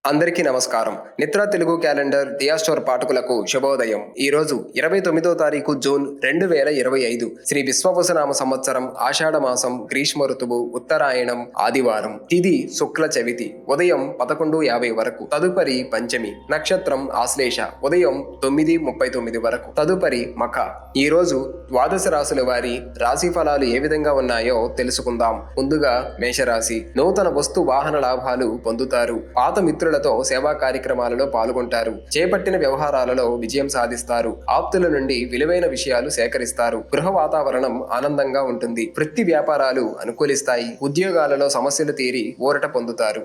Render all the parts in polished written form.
అందరికీ నమస్కారం. నిత్ర తెలుగు క్యాలెండర్ దియా స్టోర్ పాఠకులకు శుభోదయం. ఈ రోజు 29వ తారీఖు జూన్ 2025 శ్రీ విశ్వవసునామ సంవత్సరం ఆషాఢ మాసం గ్రీష్మ ఋతువు ఉత్తరాయణం ఆదివారం. తిథి శుక్ల చవితి ఉదయం 11:50 వరకు. తదుపరి పంచమి. నక్షత్రం ఆశ్లేష ఉదయం 9:39 వరకు. తదుపరి మఖ. ఈ రోజు ద్వాదశ రాశుల వారి రాశి ఫలాలు ఏ విధంగా ఉన్నాయో తెలుసుకుందాం. ముందుగా మేషరాశి. నూతన వస్తు వాహన లాభాలు పొందుతారు. పాత మిత్రుల సేవా కార్యక్రమాలలో పాల్గొంటారు. చేపట్టిన వ్యవహారాలలో విజయం సాధిస్తారు. ఆప్తుల నుండి విలువైన విషయాలు సేకరిస్తారు. గృహ వాతావరణం ఆనందంగా ఉంటుంది. వృత్తి వ్యాపారాలు అనుకూలిస్తాయి. ఉద్యోగాలలో సమస్యలు తీరి ఊరట పొందుతారు.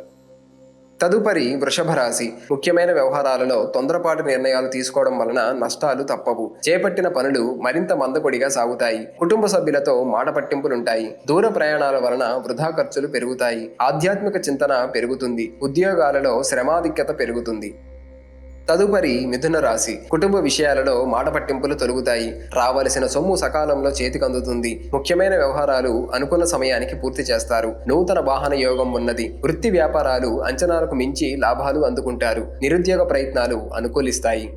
తదుపరి వృషభ రాశి. ముఖ్యమైన వ్యవహారాలలో తొందరపాటు నిర్ణయాలు తీసుకోవడం వలన నష్టాలు తప్పవు. చేపట్టిన పనులు మరింత మందకొడిగా సాగుతాయి. కుటుంబ సభ్యులతో మాట పట్టింపులుంటాయి. దూర ప్రయాణాల వలన వృధా ఖర్చులు పెరుగుతాయి. ఆధ్యాత్మిక చింతన పెరుగుతుంది. ఉద్యోగాలలో శ్రమాధిక్యత పెరుగుతుంది. తదుపరి మిథున రాశి. కుటుంబ విషయాలలో మాట పట్టింపులు తొలగుతాయి. రావలసిన సొమ్ము సకాలంలో చేతికందుతుంది. ముఖ్యమైన వ్యవహారాలు అనుకున్న సమయానికి పూర్తి చేస్తారు. నూతన వాహన యోగం ఉన్నది. వృత్తి వ్యాపారాలు అంచనాలకు మించి లాభాలు అందుకుంటారు. నిరుద్యోగ ప్రయత్నాలు అనుకూలిస్తాయి.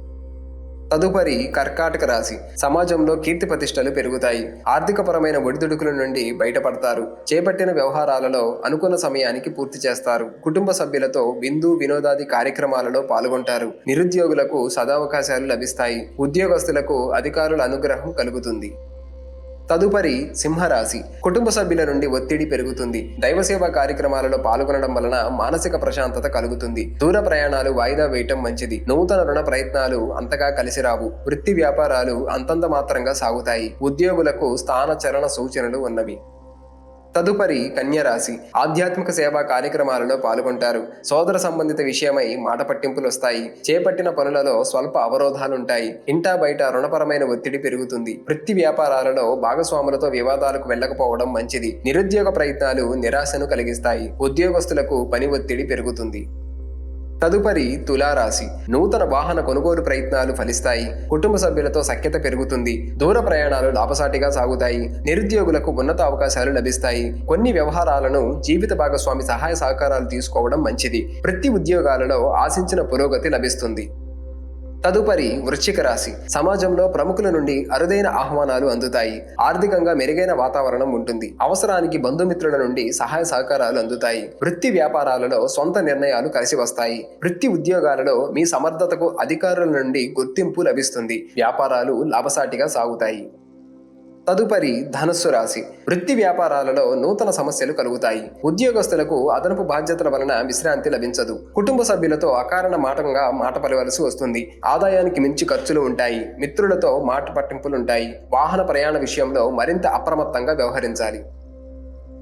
తదుపరి కర్కాటక రాశి. సమాజంలో కీర్తి ప్రతిష్టలు పెరుగుతాయి. ఆర్థికపరమైన ఒడిదుడుకుల నుండి బయటపడతారు. చేపట్టిన వ్యవహారాలలో అనుకున్న సమయానికి పూర్తి చేస్తారు. కుటుంబ సభ్యులతో విందు వినోదాది కార్యక్రమాలలో పాల్గొంటారు. నిరుద్యోగులకు సదావకాశాలు లభిస్తాయి. ఉద్యోగస్తులకు అధికారుల అనుగ్రహం కలుగుతుంది. తదుపరి సింహరాశి. కుటుంబ సభ్యుల నుండి ఒత్తిడి పెరుగుతుంది. దైవసేవా కార్యక్రమాలలో పాల్గొనడం వలన మానసిక ప్రశాంతత కలుగుతుంది. దూర ప్రయాణాలు వాయిదా వేయటం మంచిది. నూతన రుణ ప్రయత్నాలు అంతగా కలిసిరావు. వృత్తి వ్యాపారాలు అంతంత మాత్రంగా సాగుతాయి. ఉద్యోగులకు స్థాన చలన సూచనలు ఉన్నవి. తదుపరి కన్యరాశి. ఆధ్యాత్మిక సేవా కార్యక్రమాలలో పాల్గొంటారు. సోదర సంబంధిత విషయమై మాట పట్టింపులు వస్తాయి. చేపట్టిన పనులలో స్వల్ప అవరోధాలుంటాయి. ఇంటా బయట రుణపరమైన ఒత్తిడి పెరుగుతుంది. వృత్తి వ్యాపారాలలో భాగస్వాములతో వివాదాలకు వెళ్ళకపోవడం మంచిది. నిరుద్యోగ ప్రయత్నాలు నిరాశను కలిగిస్తాయి. ఉద్యోగస్తులకు పని ఒత్తిడి పెరుగుతుంది. తదుపరి తులారాశి. నూతన వాహన కొనుగోలు ప్రయత్నాలు ఫలిస్తాయి. కుటుంబ సభ్యులతో సఖ్యత పెరుగుతుంది. దూర ప్రయాణాలు లాభసాటిగా సాగుతాయి. నిరుద్యోగులకు ఉన్నత అవకాశాలు లభిస్తాయి. కొన్ని వ్యవహారాలను జీవిత భాగస్వామి సహాయ సహకారాలు తీసుకోవడం మంచిది. వృత్తి ఉద్యోగాలలో ఆశించిన పురోగతి లభిస్తుంది. తదుపరి వృశ్చిక రాశి. సమాజంలో ప్రముఖుల నుండి అరుదైన ఆహ్వానాలు అందుతాయి. ఆర్థికంగా మెరుగైన వాతావరణం ఉంటుంది. అవసరానికి బంధుమిత్రుల నుండి సహాయ సహకారాలు అందుతాయి. వృత్తి వ్యాపారాలలో సొంత నిర్ణయాలు కలిసి వస్తాయి. వృత్తి ఉద్యోగాలలో మీ సమర్థతకు అధికారుల నుండి గుర్తింపు లభిస్తుంది. వ్యాపారాలు లాభసాటిగా సాగుతాయి. తదుపరి ధనుస్సు రాశి. వృత్తి వ్యాపారాలలో నూతన సమస్యలు కలుగుతాయి. ఉద్యోగస్తులకు అదనపు బాధ్యతల వలన విశ్రాంతి లభించదు. కుటుంబ సభ్యులతో అకారణ మాటంగా మాట పలవలసి వస్తుంది. ఆదాయానికి మించి ఖర్చులు ఉంటాయి. మిత్రులతో మాట పట్టింపులుంటాయి. వాహన ప్రయాణ విషయంలో మరింత అప్రమత్తంగా వ్యవహరించాలి.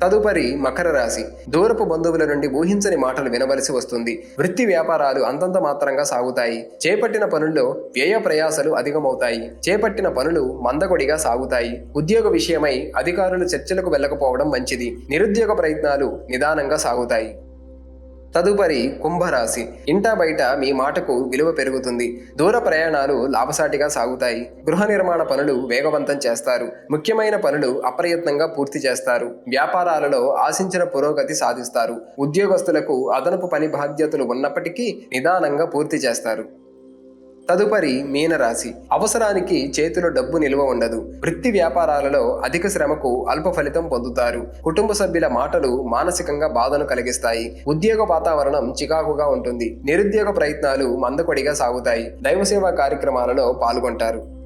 తదుపరి మకర రాశి. దూరపు బంధువుల నుండి ఊహించని మాటలు వినవలసి వస్తుంది. వృత్తి వ్యాపారాలు అంతంత మాత్రంగా సాగుతాయి. చేపట్టిన పనుల్లో వ్యయ ప్రయాసలు అధికమవుతాయి. చేపట్టిన పనులు మందకొడిగా సాగుతాయి. ఉద్యోగ విషయమై అధికారులు చర్చలకు వెళ్ళకపోవడం మంచిది. నిరుద్యోగ ప్రయత్నాలు నిదానంగా సాగుతాయి. తదుపరి కుంభరాశి. ఇంటా బయట మీ మాటకు విలువ పెరుగుతుంది. దూర ప్రయాణాలు లాభసాటిగా సాగుతాయి. గృహ నిర్మాణ పనులు వేగవంతం చేస్తారు. ముఖ్యమైన పనులు అప్రయత్నంగా పూర్తి చేస్తారు. వ్యాపారాలలో ఆశించిన పురోగతి సాధిస్తారు. ఉద్యోగస్తులకు అదనపు పని బాధ్యతలు ఉన్నప్పటికీ నిదానంగా పూర్తి చేస్తారు. తదుపరి మీనరాశి. అవసరానికి చేతిలో డబ్బు నిల్వ ఉండదు. వృత్తి వ్యాపారాలలో అధిక శ్రమకు అల్ప ఫలితం పొందుతారు. కుటుంబ సభ్యుల మాటలు మానసికంగా బాధను కలిగిస్తాయి. ఉద్యోగ వాతావరణం చికాకుగా ఉంటుంది. నిరుద్యోగ ప్రయత్నాలు మందకొడిగా సాగుతాయి. దైవసేవా కార్యక్రమాలలో పాల్గొంటారు.